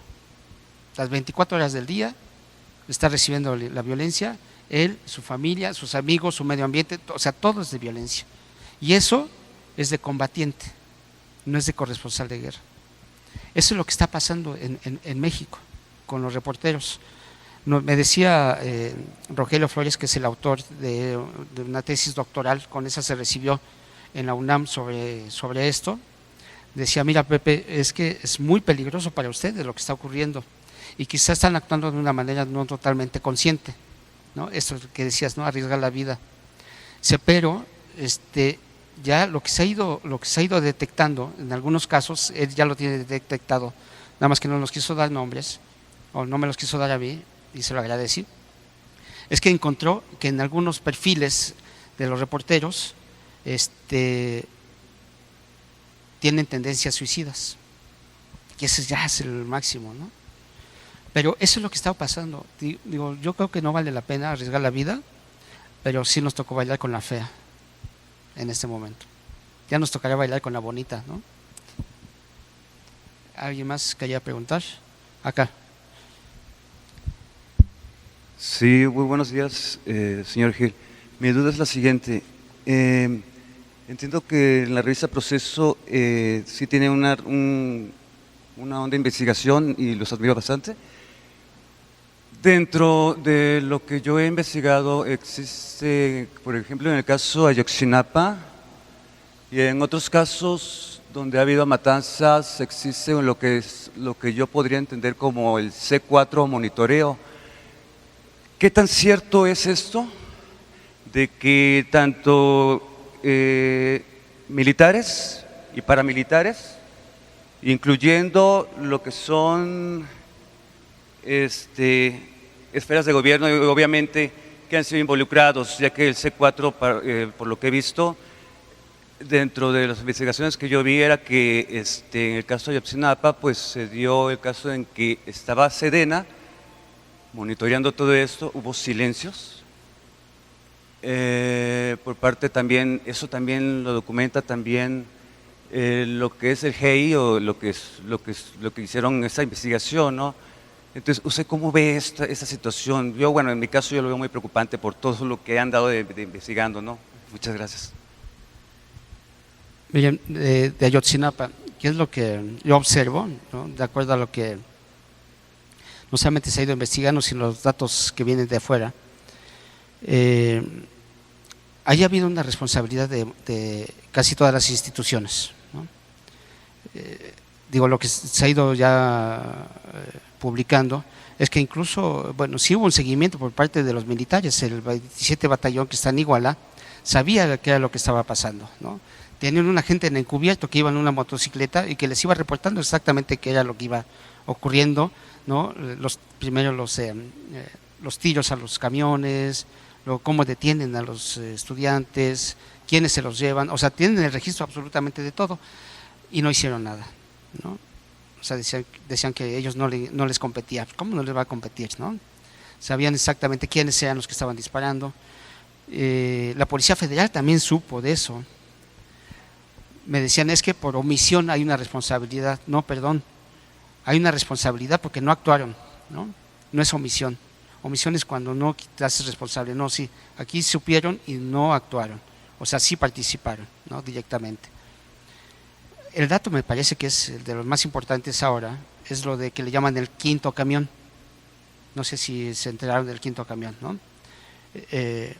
las 24 horas del día está recibiendo la violencia, él, su familia, sus amigos, su medio ambiente, o sea, todo es de violencia. Y eso es de combatiente, no es de corresponsal de guerra. Eso es lo que está pasando en México con los reporteros. Me decía Rogelio Flores, que es el autor de una tesis doctoral, con esa se recibió en la UNAM sobre esto. Decía, mira Pepe, es que es muy peligroso para ustedes lo que está ocurriendo y quizás están actuando de una manera no totalmente consciente, ¿no? Esto que decías, ¿no? Arriesgar la vida. Pero ya lo que se ha ido detectando en algunos casos, él ya lo tiene detectado, nada más que no nos quiso dar nombres o no me los quiso dar a mí y se lo agradecí, es que encontró que en algunos perfiles de los reporteros tienen tendencias suicidas, que ese ya es el máximo, ¿no? Pero eso es lo que estaba pasando. Digo, yo creo que no vale la pena arriesgar la vida, pero sí nos tocó bailar con la fea en este momento. Ya nos tocaría bailar con la bonita, ¿no? ¿Alguien más quería preguntar? Acá. Sí, muy buenos días, señor Gil. Mi duda es la siguiente. Entiendo que en la revista Proceso sí tiene una onda de investigación y los admiro bastante. Dentro de lo que yo he investigado existe, por ejemplo, en el caso Ayotzinapa y en otros casos donde ha habido matanzas, existe lo que yo podría entender como el C4 monitoreo. ¿Qué tan cierto es esto de que tanto militares y paramilitares, incluyendo lo que son esferas de gobierno, y obviamente que han sido involucrados, ya que el C4, por lo que he visto, dentro de las investigaciones que yo vi era que en el caso de Ayotzinapa, pues se dio el caso en que estaba Sedena monitoreando todo esto, hubo silencios. Por parte también, eso también lo documenta también lo que es el GEI o lo que hicieron esa investigación, ¿no? Entonces, ¿usted cómo ve esta situación? Yo, bueno, en mi caso yo lo veo muy preocupante por todo lo que han dado de investigando, ¿no? Muchas gracias. Miren, de Ayotzinapa, ¿qué es lo que yo observo, ¿no? De acuerdo a lo que no solamente se ha ido investigando, sino los datos que vienen de afuera, haya habido una responsabilidad de casi todas las instituciones, ¿no? Digo, lo que se ha ido ya publicando es que incluso, bueno, sí hubo un seguimiento por parte de los militares. El 27 Batallón, que está en Iguala, sabía qué era lo que estaba pasando, ¿no? Tenían un agente en encubierto que iba en una motocicleta y que les iba reportando exactamente qué era lo que iba ocurriendo, ¿no? Primero los tiros a los camiones, cómo detienen a los estudiantes, quiénes se los llevan, o sea, tienen el registro absolutamente de todo y no hicieron nada, ¿no? O sea, decían que ellos no les competía. ¿Cómo no les va a competir, no? Sabían exactamente quiénes eran los que estaban disparando. La Policía Federal también supo de eso. Me decían, es que por omisión hay una responsabilidad. No, perdón, hay una responsabilidad porque no actuaron, ¿no? No es omisión. Omisión es cuando no te haces responsable. No, sí, aquí supieron y no actuaron. O sea, sí participaron, ¿no? Directamente. El dato me parece que es el de los más importantes ahora, es lo de que le llaman el quinto camión. No sé si se enteraron del quinto camión, ¿no?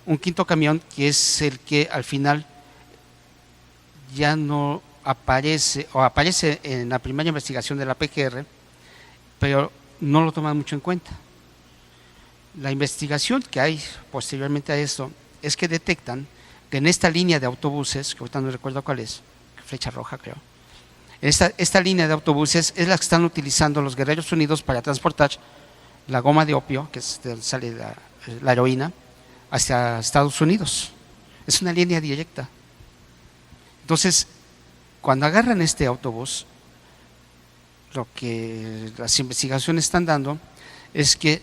Un quinto camión que es el que al final ya no aparece, o aparece en la primera investigación de la PGR, pero no lo toman mucho en cuenta. La investigación que hay posteriormente a esto es que detectan que en esta línea de autobuses, que ahorita no recuerdo cuál es, Flecha Roja creo, esta línea de autobuses es la que están utilizando los Guerreros Unidos para transportar la goma de opio, que es de donde sale la heroína, hacia Estados Unidos. Es una línea directa. Entonces, cuando agarran este autobús, lo que las investigaciones están dando es que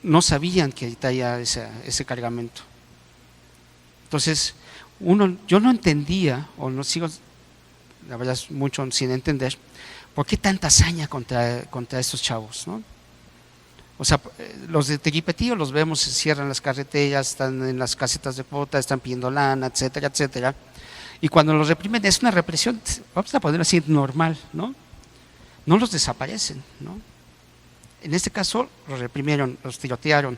no sabían que traía ese cargamento. Entonces, yo no entendía, o no sigo, la verdad es mucho sin entender, ¿por qué tanta hazaña contra estos chavos, ¿no? O sea, los de Teguipetío los vemos, se cierran las carreteras, están en las casetas de cuota, están pidiendo lana, etcétera, etcétera. Y cuando los reprimen es una represión, vamos a ponerlo así, normal, ¿no? No los desaparecen, ¿no? En este caso los reprimieron, los tirotearon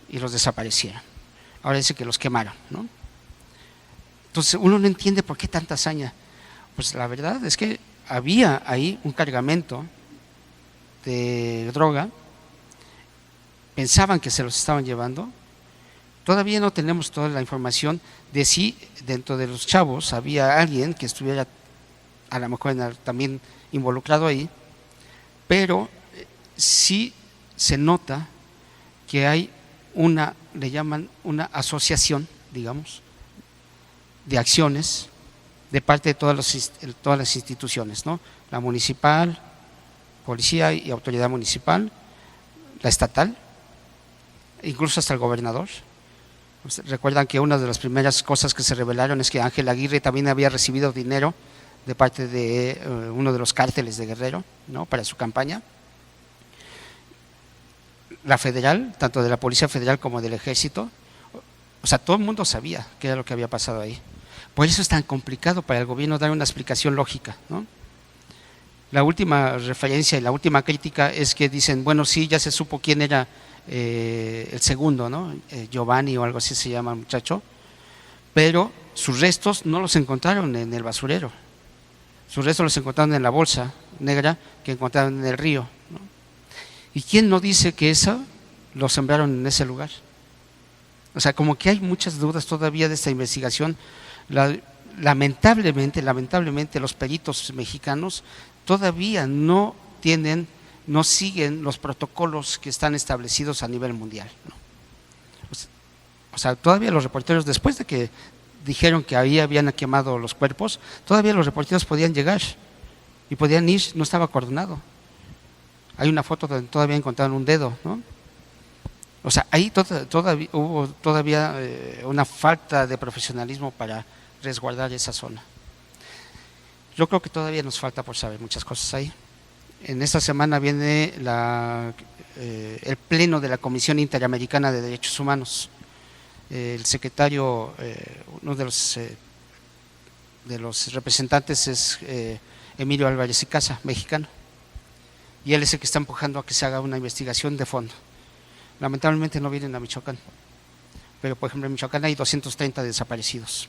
y los desaparecieron. Ahora dice que los quemaron, ¿no? Entonces uno no entiende por qué tanta hazaña. Pues la verdad es que había ahí un cargamento de droga, pensaban que se los estaban llevando. Todavía no tenemos toda la información de si dentro de los chavos había alguien que estuviera a lo mejor también involucrado ahí, pero sí se nota que hay le llaman una asociación, digamos, de acciones de parte de todas las instituciones, ¿no? La municipal, policía y autoridad municipal, la estatal, incluso hasta el gobernador. Recuerdan que una de las primeras cosas que se revelaron es que Ángel Aguirre también había recibido dinero de parte de uno de los cárteles de Guerrero, ¿no?, para su campaña. La federal, tanto de la Policía Federal como del Ejército, o sea, todo el mundo sabía qué era lo que había pasado ahí. Por eso es tan complicado para el gobierno dar una explicación lógica, ¿no? La última referencia y la última crítica es que dicen, bueno, sí, ya se supo quién era el segundo, ¿no? Giovanni o algo así se llama el muchacho, pero sus restos no los encontraron en el basurero, sus restos los encontraron en la bolsa negra que encontraron en el río, ¿no? ¿Y quién no dice que eso lo sembraron en ese lugar? O sea, como que hay muchas dudas todavía de esta investigación. Lamentablemente los peritos mexicanos todavía no siguen los protocolos que están establecidos a nivel mundial, ¿no? O sea, todavía los reporteros, después de que dijeron que ahí habían quemado los cuerpos, todavía los reporteros podían llegar y podían ir, no estaba coordinado. Hay una foto donde todavía encontraron un dedo, ¿no? O sea, ahí todavía hubo una falta de profesionalismo para resguardar esa zona. Yo creo que todavía nos falta por saber muchas cosas ahí. En esta semana viene el pleno de la Comisión Interamericana de Derechos Humanos. El secretario, uno de los representantes es Emilio Álvarez y Casa, mexicano, y él es el que está empujando a que se haga una investigación de fondo. Lamentablemente no vienen a Michoacán, pero por ejemplo en Michoacán hay 230 desaparecidos.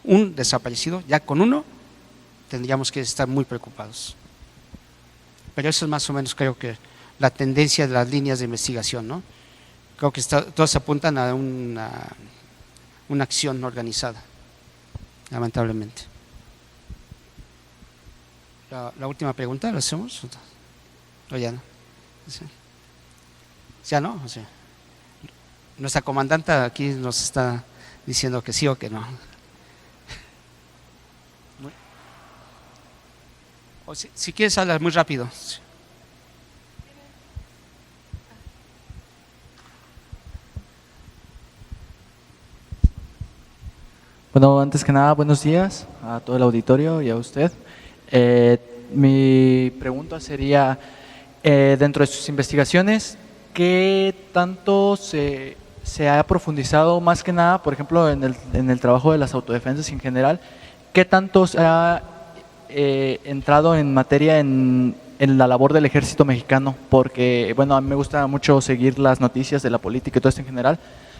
Un desaparecido, ya con uno tendríamos que estar muy preocupados. Pero eso es más o menos, creo que la tendencia de las líneas de investigación, ¿no? Creo que todas apuntan a una acción organizada, lamentablemente. La última pregunta, ¿la hacemos? ¿O ya no? ¿Sí? ¿Ya no? O sea, nuestra comandanta aquí nos está diciendo que sí o que no. O si quieres hablar muy rápido. Bueno, antes que nada, buenos días a todo el auditorio y a usted. Mi pregunta sería, dentro de sus investigaciones, ¿qué tanto se ha profundizado más que nada, por ejemplo, en el trabajo de las autodefensas en general? ¿Qué tanto se ha entrado en materia en la labor del ejército mexicano? Porque, bueno, a mí me gusta mucho seguir las noticias de la política y todo esto en general,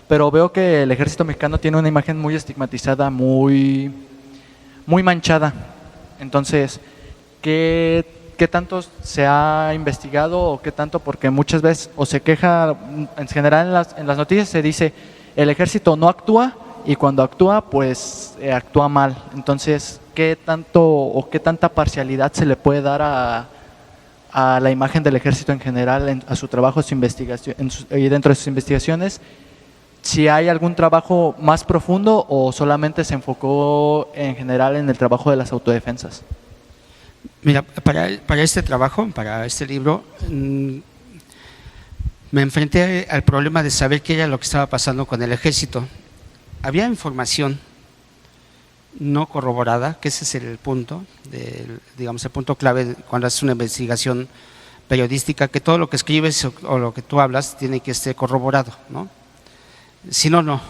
pero veo que el ejército mexicano tiene una imagen muy estigmatizada, muy manchada. Entonces, ¿qué tanto se ha investigado o qué tanto? Porque muchas veces o se queja, en general en las noticias se dice el ejército no actúa y cuando actúa pues actúa mal. Entonces, ¿qué tanto o qué tanta parcialidad se le puede dar a la imagen del ejército en general, a su trabajo, su investigación y dentro de sus investigaciones? Si hay algún trabajo más profundo o solamente se enfocó en general en el trabajo de las autodefensas. Mira, para este trabajo, para este libro, me enfrenté al problema de saber qué era lo que estaba pasando con el ejército. Había información no corroborada, que ese es el punto, digamos el punto clave cuando haces una investigación periodística, que todo lo que escribes o lo que tú hablas tiene que estar corroborado, ¿no? Si no,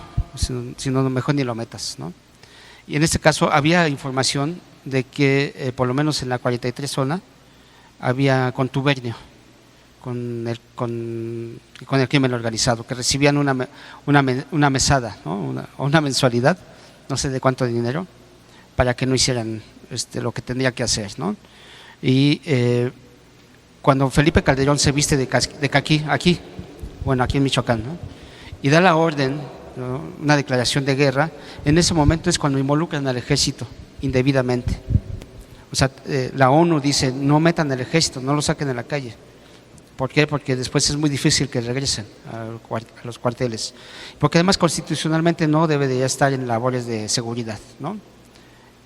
mejor ni lo metas, ¿no? Y en este caso había información de que por lo menos en la 43 zona había contubernio con el crimen organizado, que recibían una mesada, ¿no? una mensualidad, no sé de cuánto dinero, para que no hicieran lo que tendría que hacer, ¿no? Y cuando Felipe Calderón se viste de caqui, aquí en Michoacán, ¿no?, y da la orden, ¿no?, una declaración de guerra, en ese momento es cuando involucran al ejército indebidamente. O sea, la ONU dice, no metan al ejército, no lo saquen a la calle. ¿Por qué? Porque después es muy difícil que regresen a los cuarteles. Porque además constitucionalmente no debe de estar en labores de seguridad, ¿no?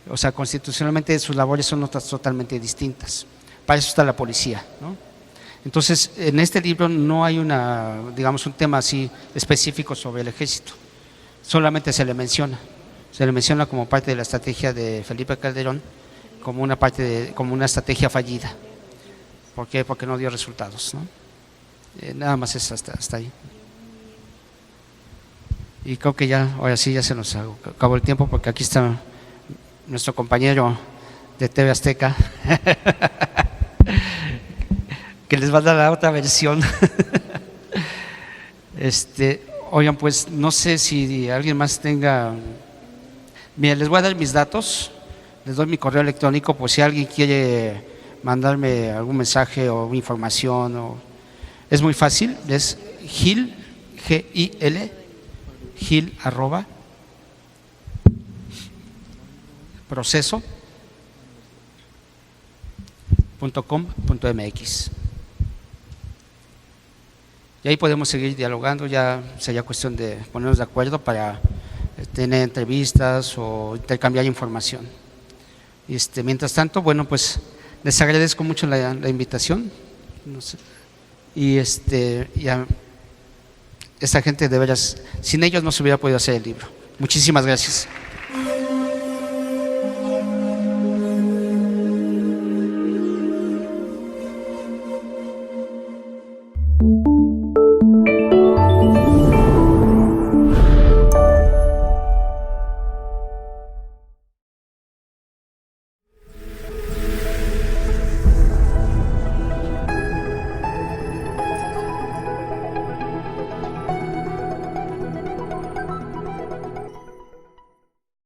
O sea, constitucionalmente sus labores son otras totalmente distintas. Para eso está la policía, ¿no? Entonces, en este libro no hay digamos, un tema así específico sobre el ejército, solamente se le menciona como parte de la estrategia de Felipe Calderón, como una estrategia fallida. ¿Por qué? Porque no dio resultados, ¿no? Nada más es hasta ahí. Y creo que ahora sí ya se nos acabó el tiempo, porque aquí está nuestro compañero de TV Azteca que les va a dar la otra versión. Oigan, pues no sé si alguien más tenga. Mira, les voy a dar mis datos, les doy mi correo electrónico por si alguien quiere mandarme algún mensaje o información. Es muy fácil, es Gil, G-I-L, Gil @ proceso.com.mx. Y ahí podemos seguir dialogando, ya sería cuestión de ponernos de acuerdo para tener entrevistas o intercambiar información. Mientras tanto, bueno, pues les agradezco mucho la invitación. No sé, y a esta gente, de veras, sin ellos no se hubiera podido hacer el libro. Muchísimas gracias.